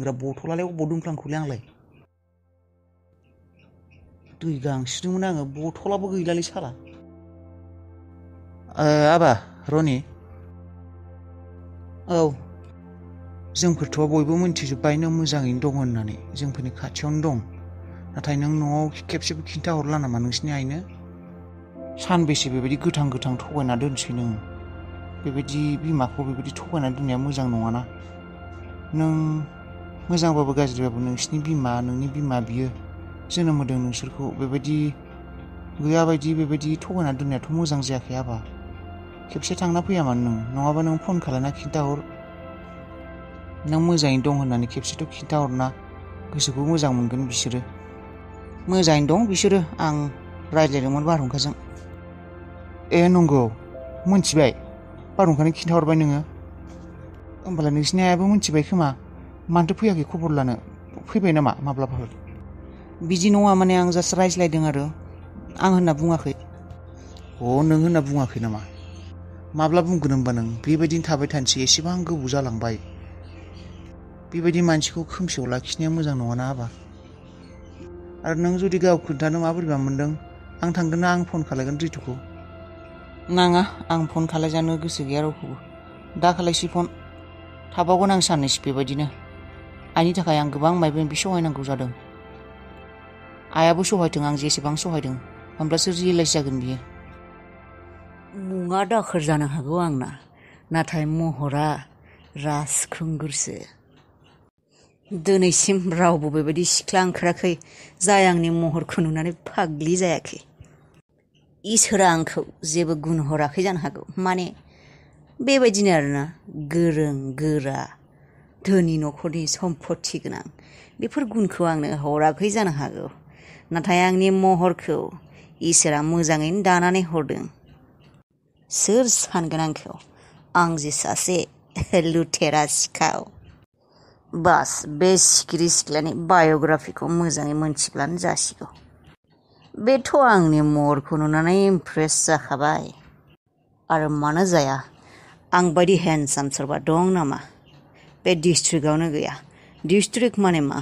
लोंग्रा बथलालाय अबाव दोनफ्लांखोलै आंलाय दै गांसोदोंमोन आङो बथलाबो गैलालै साला आबा रनि औ जोंफोरथ' बयबो मिन्थिजोब्बाय नों मोजाङैनो दं होननानै जोंफोरनि खाथियावनो दं नाथाय नों न'आव खेबसेबो खिन्थाहरला नामा नोंसिनि आइनो सानबेसे बेबायदि गोथां गोथां थगायना दोनसै नों बेबायदि बिमाखौ बेबायदि थगायना दोननाया मोजां नङाना नों मोजांबाबो गाज्रिबाबो नोंसिनि बिमा नोंनि बिमा बियो जोनोम होदों नोंसोरखौ बेबायदि गैया बायदि बेबायदि थगायना दोननायाथ' मोजां जायाखै आबा खेबसे थांना फैयामोन नों नङाबा नों फन खालायना खिन्थाहर नों मोजाङैनो दं होननानै खेबसेथ' खिन्थाहरना गोसोखौ मोजां मोनगोन बिसोरो मोजाङैनो दं बिसोरो आं रायज्लायदोंमोन बारहुंखाजों ए नंगौ मोनथिबाय बारहुंखानो खिन्थाहरबाय नोङो होमबालाय नोंसिनि आइयाबो मोनथिबाय खोमा मानोथो फैयाखै खबर लानो फैबाय नामा माब्लाबाफोर बिदि नङा माने आं जास्ट रायज्लायदों आरो आं होनना बुङाखै नों होनना बुङाखै नामा माब्ला बुंगोन होमबा नों बेबायदिनो थाबाय थानोसै एसेबां गोबाव जालांबाय बेबायदि मानसिखौ खोमसियाव लाखिनाया मोजां नङाना आबा आरो नों जुदि गाव खोन्थानो माबोरैबा मोनदों आं थांगोन ना आं फन खालायगोन रितुखौ नाङा आं फन खालायजानो गोसो गैया रावखौबो दा खालायसै फन थाबावगोन आं साननैसो बेबायदिनो आइनि थाखाय आं गोबां मायबा मायबि सहायनांगौ जादों आइयाबो सहायथों आं जेसेबां सहायदों होमब्लासो रियेलाइज जागोन बियो मुङा दाखोर जानो हागौ आंना नाथाय महरा राजखुंगुरसो दिनैसिम रावबो बेबायदि सिख्ला ओंखाराखै जाय आंनि महरखौ नुनानै फाग्लि जायाखै इसोरा आंखौ जेबो गुन हराखै जानो हागौ माने बेबायदिनो आरोना गोरों गोरा धोनि न'खरनि सम्पति गोनां बेफोर गुनखौ आंनो हराखै जानो हागौ नाथाय आंनि महरखौ इसोरा मोजाङैनो दानानै हरदों सोर सानगोन आंखौ आं जे सासे लुथेरा सिखाव बास बे सिखिरि सिख्लानि बाय'ग्राफिखौ मोजाङै मोनथिब्लानो जासिगौ बेथ' आंनि महरखौ नुनानै इमप्रेस जाखाबाय आरो मानो जाया आं बायदि हेन्डसाम सोरबा दं नामा बे डिस्ट्रिक्टआवनो गैया डिस्ट्रिक्ट माने मा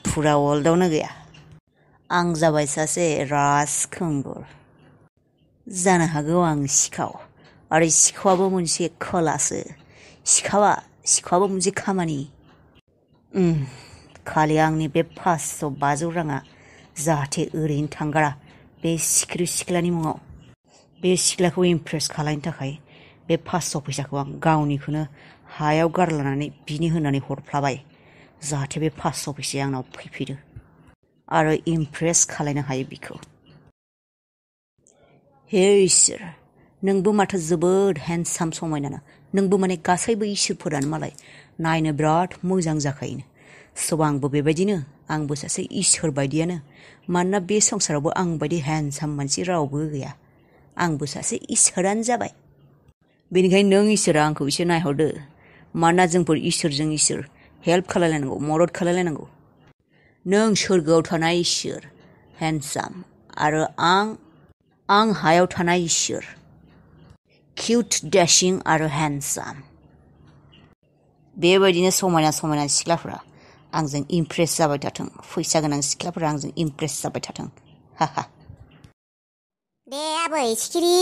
फुरा वर्ल्डआवनो गैया आं जाबाय सासे राजखुंगुर जानो हागौ आं सिखाव आरो सिखावाबो मोनसे खोलासो सिखावाबो मोनसे खामानि खालि आंनि बे 550 राङा जाहाथे ओरैनो थांगारा बे सिखिरि सिख्लानि मुङाव बे सिख्लाखौ इमप्रेस खालामनो थाखाय बे 500 फैसाखौ आं गावनिखौनो हायाव गारलानानै बिनि होनानै हरफ्लाबाय जाहाथे बे 500 फैसाया आंनाव फैफिनो आरो इमप्रेस खालामनो हायो बिखौ हे इसोर नोंबो माथो जोबोद हेन्डसाम समायना नोंबो माने गासैबो इसोरफोरानो मालाय नायनो बिराद मोजां जाखायो सब आंबो बेबायदिनो आंबो सासे इसोर बायदियानो मानोना बे संसारावबो आं बायदि हेन्डसाम मानसि रावबो गैया आंबो सासे इसोरानो जाबाय बेनिखायनो नों इसोरा आंखौ एसे नायहरदो मानोना जोंफोर इसोरजों इसोर हेल्प खालायलायनांगौ मदद खालायलायनांगौ नों सोरगोआव थानाय इसोर हेन्डसाम आरो आं हायाव थानाय इसोर किउट डेशिं आरो हेन्डसाम बेबायदिनो समायना समायना सिख्लाफोरा आंजों इमप्रेस जाबाय थाथों फैसा गोनां सिख्लाफोरा आंजों इमप्रेस जाबाय थाथों हाहा दे आबै सिखिरि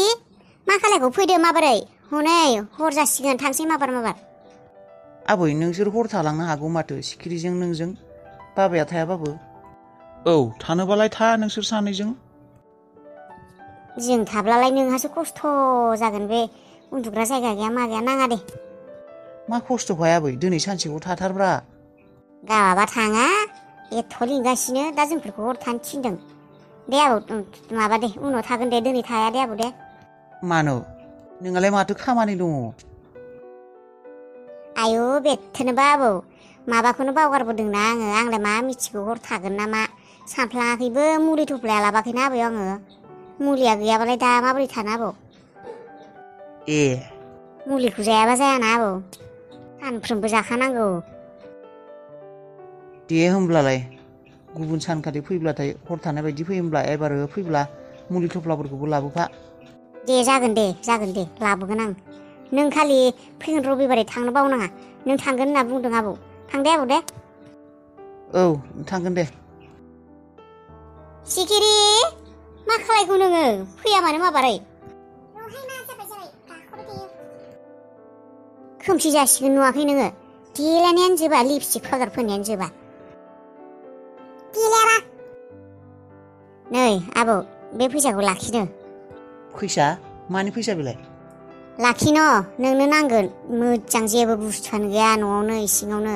मा खालायखौ फैदो माबोरै हनै हर जासिगोन थांसै माबार आबै नोंसोर हर थालांनो हागौ माथो सिखिरिजों नोंजों बाबाया थायाबाबो औ थानोबालाय था नोंसोर सानैजों जों थाब्लालाय नोंहासो खस्थ' जागोन बे उन्दुग्रा जायगा गैया मा गैया नाङा दे मा खस्थ'खाय आबै दिनै सानसेखौ थाथारब्रा गावाबा थाङा एथ' लिंगासिनो दा जोंफोरखौ हर थानो थिनदों दे आबौ माबा दे उनाव थागोन दे दिनै थाया दे आबौ दे मानो नोंहालाय माथो खामानि दङ आयु बेथोनोबा आबौ माबाखौनो बावगारबोदोंना आंलाय मा मिथिगौ हर थागोन ना मा सानफ्लाङाखैबो मुलि थफ्लाया लाबाखैना आबै आङो मुलिया गैयाबालाय दा माबोरै थानो आबौ ए मुलिखौ जायाबा जायाना आबौ सानफ्रोमबो जाखानांगौ दे होमब्लालाय गुबुन सानखालि फैब्लाथाय हर थानाय बायदि फैयोब्ला एबारो फैब्ला मुलि थफ्लाफोरखौबो लाबोफा दे जागोन दे लाबोगोन आं नों खालि फैगोन रबिबारै थांनो बावनाङा नों थांगोन होनना बुंदों आबौ थांदे आबौ दे। औ थांगोन दे। सिखिरि मा खालायखो नोङो फैया मानो माबारै? खोमसि जासिगोन नुवाखै नोङो देलायनायानो जोबा लिपस्टिक पाउडार फोननायानो जोबा। नै आबौ बे फैसाखौ लाखिनो। फैसा मानि फैसा बेलाय? लाखिनो नोंनो नांगोन मोजां जेबो बुस्थुआनो गैया न'आवनो इसिङावनो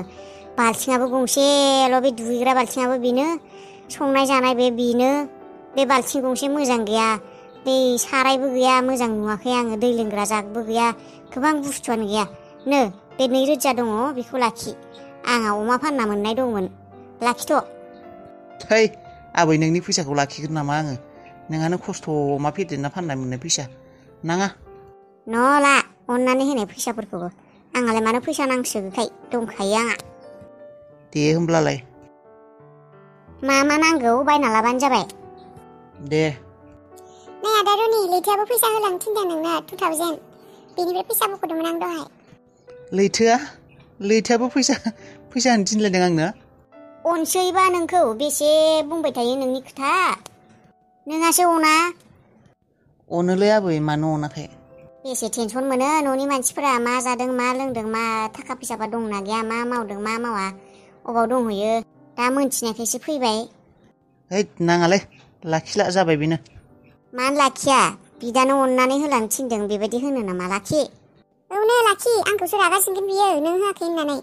बाल्थिङाबो गंसेल' बे दुगैग्रा बाल्थिङाबो बेनो संनाय जानाय बेनो बे बाल्थिं गंसे मोजां गैया दै सारायबो गैया मोजां नुवाखै आङो दै लोंग्रा जागबो गैया गोबां बुस्थुआनो गैया नो बे 2,000 दङ बेखौ लाखि आंहा अमा फानना मोननाय दंमोन लाखिथ'। थै आबै नोंनि फैसाखौ लाखिगोन नामा आङो नोंहानो खस्थ' अमा फेदेरना फाननाय मोननाय फैसा नाङा। न'ला अननानै होनाय फैसाफोरखौबो आंहालाय मानो फैसा नांसोगोखाय दंखायो आंहा। दे होमब्लालाय। मा नांगौ बायना लाबानो जाबाय। दे। नै आदा रनि लैथोआबो फैसा होलांनो थिनदों नोंनो 2000 बेनिफ्राय फैसा बख'दोंमोन आं दहाय। लैथोआबो फैसा होनो थिनलायदों आंनो? अनसैबा नोंखौ बेसे बुंबाय थायो नोंनि खोथा नोंहासो अना। अनोलै आबै मानो अनाखै। बेसे टेनसन मोनो न'नि मानसिफोरा मा जादों मा लोंदों मा थाखा फैसाबा दंना गैया मा मावदों मा मावा अबाव दंहैयो दा मोनथिनायखायसो फैबाय। हैद नाङालै लाखिला जाबाय बेनो। मानो लाखिया बिदानो अननानै होलांनो थिनदों बेबायदि होनो नामा लाखि। औनो लाखि आंखौसो रागा जोंगोन बियो नों होआखै होननानै।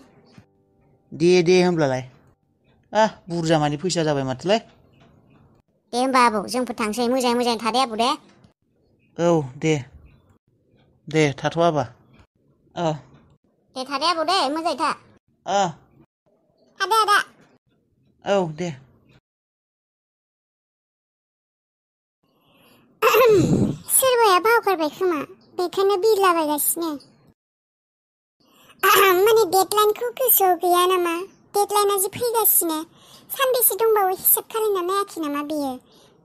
दे होमब्लालाय बुरजा मानि फैसा जाबाय माथोलाय। दे होमबा आबौ जोंफोर थांसै मोजाङै थादे आबौ दे। औ दे थाथ' आबा। दे थादे आबौ दे मोजाङै था। थादे आदा। औ दे। सोरबाया बावगारबाय खोमा बेखायनो बिरलाबायगासिनो। माने डेडलाइनखौ गोसोआव गैया नामा डेडलाइना जि फैगासिनो सानबेसे दंबावो हिसाब खालामना नायाखै नामा बेयो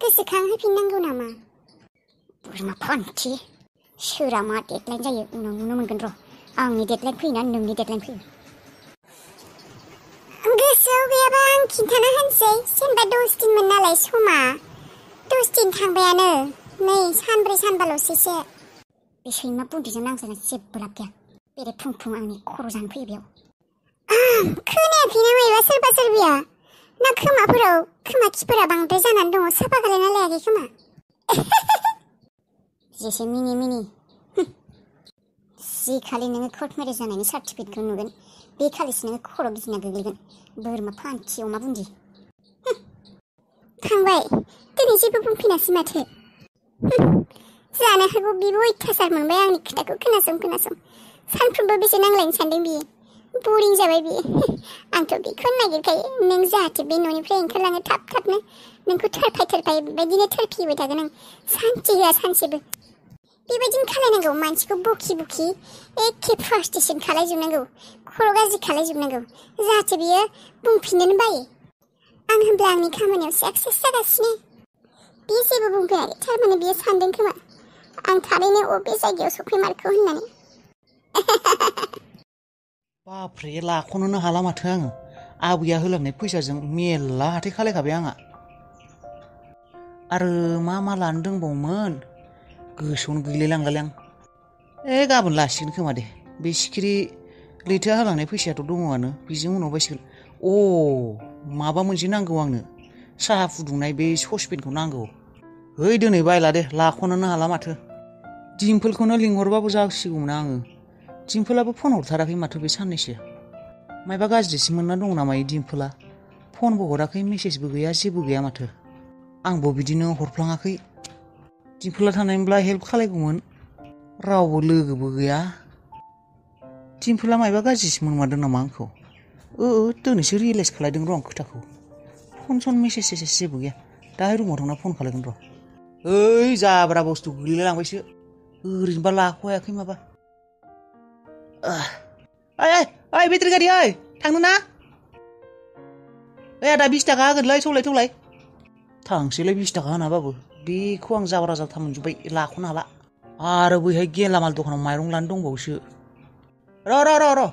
गोसोखांहोफिननांगौ नामा। बोरमा फान्थि सोरा मा डेडलाइन जायो उनाव नुनो मोनगोन र' आंनि डेडलाइन फैयोना नोंनि डेडलाइन फैयो। गोसोआव गैयाबा आं खिन्थाना होनसै जेनेबा 10 दिनमोन नालाय समा 10 दिन थांबायानो नै सानब्रै सानबाल'सैसो। बे सैमा बुन्दिजों नांजाना जेबो लाब गैया बेरे फुं आंनि खर' जानो फैयो बेयाव। खोनायाखै ना मायबा सोरबा सोरबिया ना खोमाफोराव खोमा खिफोरा बांद्राय जानानै दङ साफा खालायना लायाखै खोमा। जेसे मिनि जि खालि नोङो कर्ट मेरेज जानायनि सार्टिफिकेटखौ नुगोन बे खालिसो नोङो खर' गिदिंना गोग्लैगोन बोरमा फान्थि अमा बुन्दि। थांबाय दिनै जेबो बुंफिनासै माथो। जानो हागौ बिबो अयथासार मोनबाय आंनि खोथाखौ खोनासं सानफ्रोमबो बेसे नांलायनो सानदों बियो बरिं जाबाय बियो। आंथ' बेखौनो नागिरखायो नों जाहाथे बे न'निफ्राय ओंखारलाङो थाबनो नोंखौ थोरफाय बेबायदिनो थोरफिबाय थागोन आं सानसे होआ सानसेबो। बेबायदिनो खालायनांगौ मानसिखौ बुखि एखे फ्रास्ट्रेसन खालायजोबनांगौ खर' गाज्रि खालायजोबनांगौ जाहाथे बियो बुंफिननोनो बायो। आं होनब्ला आंनि खामानियाव साक्सेस जागासिनो। बियो जेबो बुंफेराखै थारमाने बियो सानदों खोमा आं थारैनो अबे जायगायाव सफैमारखौ होननानै। बाफ्रे लाख'नोनो हाला माथो आङो आबैया होलांनाय फैसाजों मेल्ला हाथाय खालायखाबाय आंहा। आरो मा लानो दंबावोमोन गोसोआवनो गैलायलांलाय आं। गाबोन लासिगोन खोमा दे बे सिखिरि लैथोआ होलांनाय फैसायाथ' दङआनो बेजों उनाव बायसिगोन। माबा मोनसे नांगौ आंनो साहा फुदुंनाय बे ससपेनखौ नांगौ। दिनै बायला दे लाख'नोनो हाला माथो। दिम्पोलखौनो लिंहरबाबो जासिगौमोन आङो दिम्पोलाबो फन हरथाराखै माथो बे साननैसो मायबा गाज्रिसो मोनना दं नामा दिम्पोला फनबो हराखै मेसेजबो गैया जेबो गैया माथो। आंबो बिदिनो हरफ्लाङाखै दिम्पोला थानायमोनब्ला हेल्प खालायगौमोन रावबो लोगोबो गैया। दिम्पोला मायबा गाज्रिसो मोनमारदों नामा आंखौ दिनैसो रियेलाइस खालायदों र' आं खोथाखौ। फन मेसेज जेबो गैया दाहाय रुमाव थांना फन खालायगोन र'। जाब्रा बुस्थु गोलैलांबायसो ओरैनोबा लाख'हायाखै माबा। बेटारि गारि थांनो ना? आदा 20 थाखा होगोनलै थौलाय थांसैलाय 20 थाखा होनाबाबो बेखौ आं जाब्रा जाथा मोनजोब्बाय लाख'नो हाला। आरो बैहाय गेलामाल दखानाव माइरं लानो दंबावोसो। र'